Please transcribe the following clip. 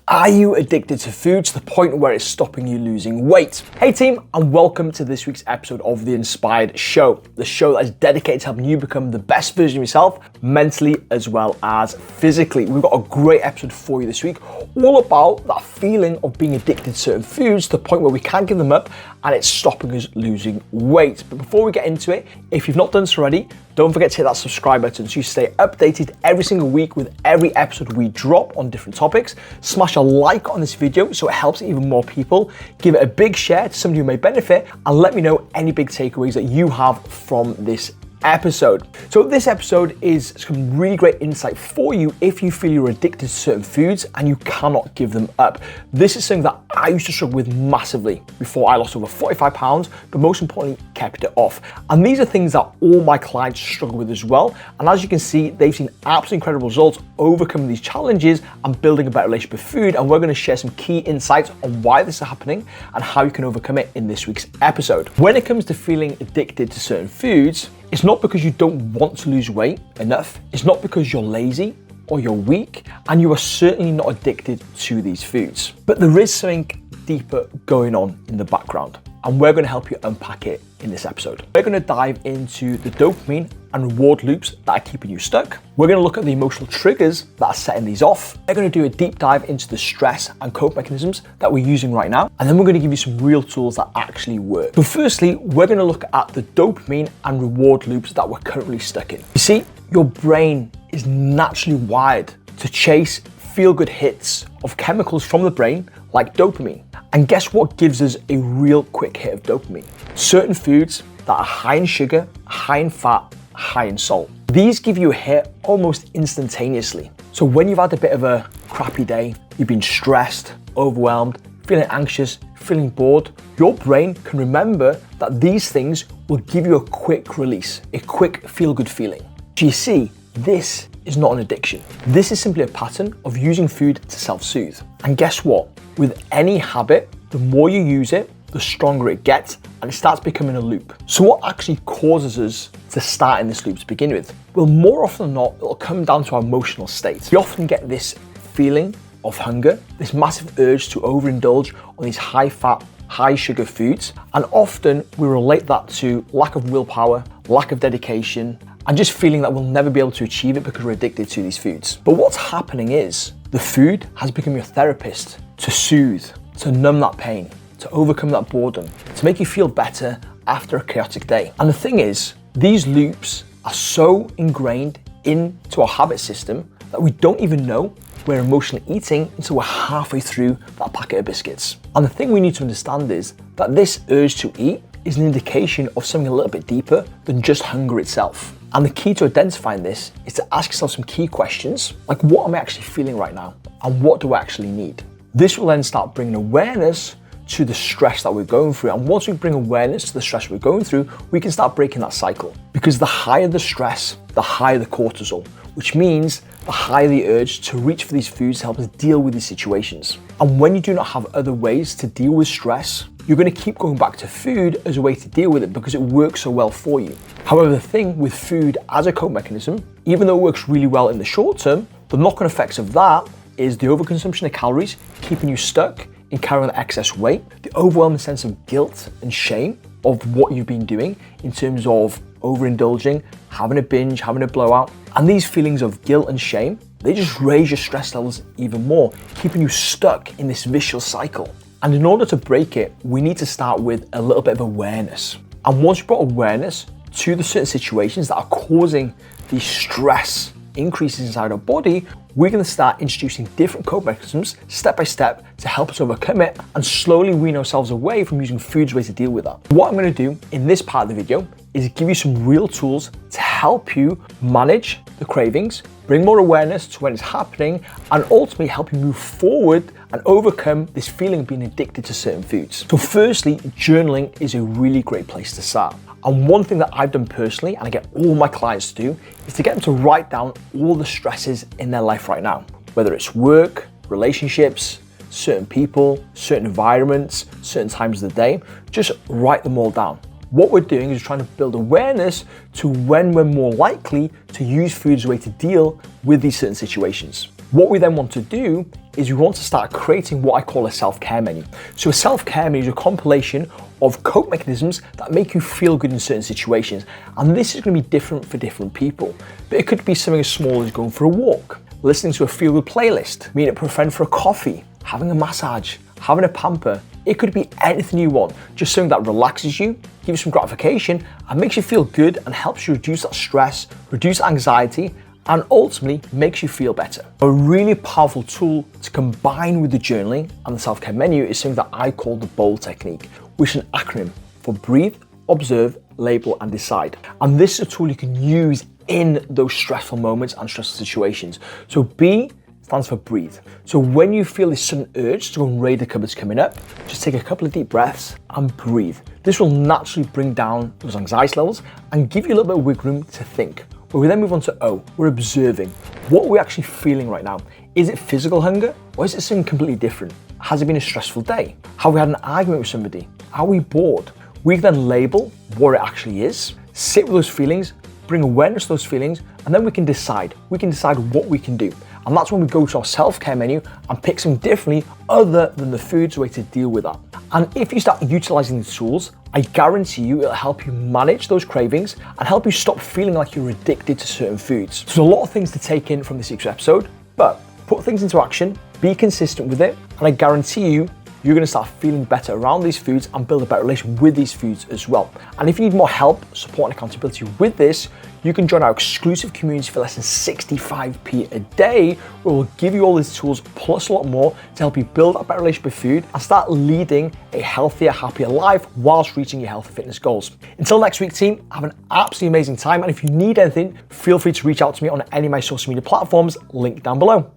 Are you addicted to food to the point where it's stopping you losing weight? Hey team, and welcome to this week's episode of The Inspired Show, the show that is dedicated to helping you become the best version of yourself, mentally as well as physically. We've got a great episode for you this week, all about that feeling of being addicted to certain foods to the point where we can't give them up and it's stopping us losing weight. But before we get into it, if you've not done so already, don't forget to hit that subscribe button so you stay updated every single week with every episode we drop on different topics. Smash a like on this video so it helps even more people. Give it a big share to somebody who may benefit, and let me know any big takeaways that you have from this episode. So this episode is some really great insight for you if you feel you're addicted to certain foods and you cannot give them up. This is something that I used to struggle with massively before I lost over 45 pounds, but most importantly, kept it off. And these are things that all my clients struggle with as well. And as you can see, they've seen absolutely incredible results overcoming these challenges and building a better relationship with food. And we're going to share some key insights on why this is happening and how you can overcome it in this week's episode. When it comes to feeling addicted to certain foods, it's not because you don't want to lose weight enough. It's not because you're lazy or you're weak, and you are certainly not addicted to these foods. But there is something deeper going on in the background, and we're going to help you unpack it in this episode. We're going to dive into the dopamine and reward loops that are keeping you stuck. We're going to look at the emotional triggers that are setting these off. We're going to do a deep dive into the stress and cope mechanisms that we're using right now. And then we're going to give you some real tools that actually work. But firstly, we're going to look at the dopamine and reward loops that we're currently stuck in. You see, your brain is naturally wired to chase feel-good hits of chemicals from the brain like dopamine. And guess what gives us a real quick hit of dopamine? Certain foods that are high in sugar, high in fat, high in salt. These give you a hit almost instantaneously. So when you've had a bit of a crappy day, you've been stressed, overwhelmed, feeling anxious, feeling bored, your brain can remember that these things will give you a quick release, a quick feel-good feeling. So you see, this is not an addiction. This is simply a pattern of using food to self-soothe. And guess what? With any habit, the more you use it, the stronger it gets, and it starts becoming a loop. So what actually causes us to start in this loop to begin with? Well, more often than not, it'll come down to our emotional state. We often get this feeling of hunger, this massive urge to overindulge on these high-fat, high-sugar foods, and often we relate that to lack of willpower, lack of dedication, and just feeling that we'll never be able to achieve it because we're addicted to these foods. But what's happening is the food has become your therapist to soothe, to numb that pain, to overcome that boredom, to make you feel better after a chaotic day. And the thing is, these loops are so ingrained into our habit system that we don't even know we're emotionally eating until we're halfway through that packet of biscuits. And the thing we need to understand is that this urge to eat is an indication of something a little bit deeper than just hunger itself. And the key to identifying this is to ask yourself some key questions, like what am I actually feeling right now? And what do I actually need? This will then start bringing awareness to the stress that we're going through. And once we bring awareness to the stress we're going through, we can start breaking that cycle. Because the higher the stress, the higher the cortisol, which means the higher the urge to reach for these foods to help us deal with these situations. And when you do not have other ways to deal with stress, you're going to keep going back to food as a way to deal with it because it works so well for you. However, the thing with food as a cope mechanism, even though it works really well in the short term, the knock-on effects of that is the overconsumption of calories, keeping you stuck in carrying the excess weight, the overwhelming sense of guilt and shame of what you've been doing in terms of overindulging, having a binge, having a blowout. And these feelings of guilt and shame, they just raise your stress levels even more, keeping you stuck in this vicious cycle. And in order to break it, we need to start with a little bit of awareness. And once you brought awareness to the certain situations that are causing these stress increases inside our body, we're going to start introducing different coping mechanisms step by step to help us overcome it and slowly wean ourselves away from using food as a way to deal with that. What I'm going to do in this part of the video is give you some real tools to help you manage the cravings, bring more awareness to when it's happening, and ultimately help you move forward and overcome this feeling of being addicted to certain foods. So firstly, journaling is a really great place to start. And one thing that I've done personally, and I get all my clients to do, is to get them to write down all the stresses in their life right now, whether it's work, relationships, certain people, certain environments, certain times of the day. Just write them all down. What we're doing is trying to build awareness to when we're more likely to use food as a way to deal with these certain situations. What we then want to do is we want to start creating what I call a self-care menu. So a self-care menu is a compilation of cope mechanisms that make you feel good in certain situations. And this is going to be different for different people. But it could be something as small as going for a walk, listening to a feel-good playlist, meeting up with a friend for a coffee, having a massage, having a pamper. It could be anything you want, just something that relaxes you, gives you some gratification, and makes you feel good and helps you reduce that stress, reduce anxiety, and ultimately makes you feel better. A really powerful tool to combine with the journaling and the self-care menu is something that I call the BOLD technique, which is an acronym for breathe, observe, label, and decide. And this is a tool you can use in those stressful moments and stressful situations. So B stands for breathe. So when you feel this sudden urge to go and raid the cupboards coming up, just take a couple of deep breaths and breathe. This will naturally bring down those anxiety levels and give you a little bit of wiggle room to think. But we then move on to O, we're observing. What are we actually feeling right now? Is it physical hunger or is it something completely different? Has it been a stressful day? Have we had an argument with somebody? Are we bored? We can then label what it actually is, sit with those feelings, bring awareness to those feelings, and then we can decide. We can decide what we can do. And that's when we go to our self-care menu and pick something differently other than the food's way to deal with that. And if you start utilizing these tools, I guarantee you it'll help you manage those cravings and help you stop feeling like you're addicted to certain foods. So there's a lot of things to take in from this week's episode, but put things into action, be consistent with it, and I guarantee you, you're gonna start feeling better around these foods and build a better relationship with these foods as well. And if you need more help, support, and accountability with this, you can join our exclusive community for less than 65p a day, where we'll give you all these tools plus a lot more to help you build a better relationship with food and start leading a healthier, happier life whilst reaching your health and fitness goals. Until next week, team, have an absolutely amazing time. And if you need anything, feel free to reach out to me on any of my social media platforms, link down below.